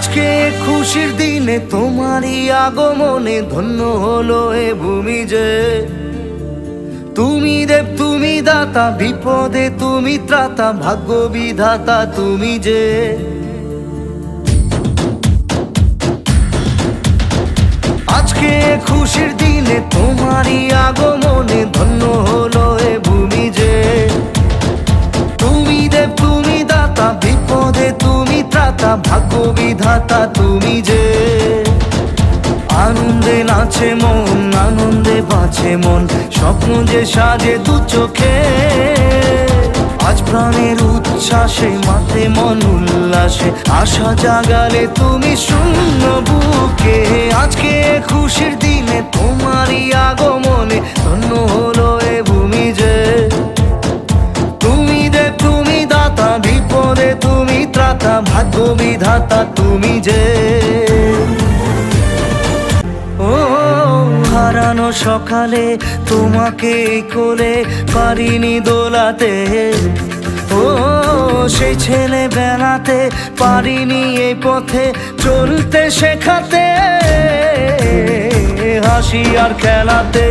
আজকে খুশির দিনে তোমারই আগমনে ধন্য হলো এ ভূমি যে। তুমি দেব তুমি দাতা, বিপদে তুমি ত্রাতা, ভাগ্য বিধাতা তুমি যে। আজকে খুশির দিনে তোমারই আগমনে ধন্য হলো এ ভূমি যে। তুমি দেব তুমি দাতা, বিপদে তুমি ত্রাতা, ভাগ্য বিধাতা তুমি যে। আনন্দে নাচে মন, আনন্দে বাঁচে মন, স্বপ্ন যে সাজে দু চোখে। আজ প্রাণের উচ্ছ্বাসে মাতে মন উল্লাসে, আশা জাগালে তুমি শূন্য বুকে। আজকে খুশির দিনে তোমারই আগমনে ধন্য হলো এ ভূমি যে। তুমি দেব তুমি দাতা, বিপদে তুমি ত্রাতা, ভাগ্য বিধাতা তুমি যে। ও হারানো সকালে তোমাকে কোলে পারিনি দোলাতে, ও সেই ছেলে বেলাতে পারিনি এই পথে চলতে শেখাতে, হাসি আর খেলাতে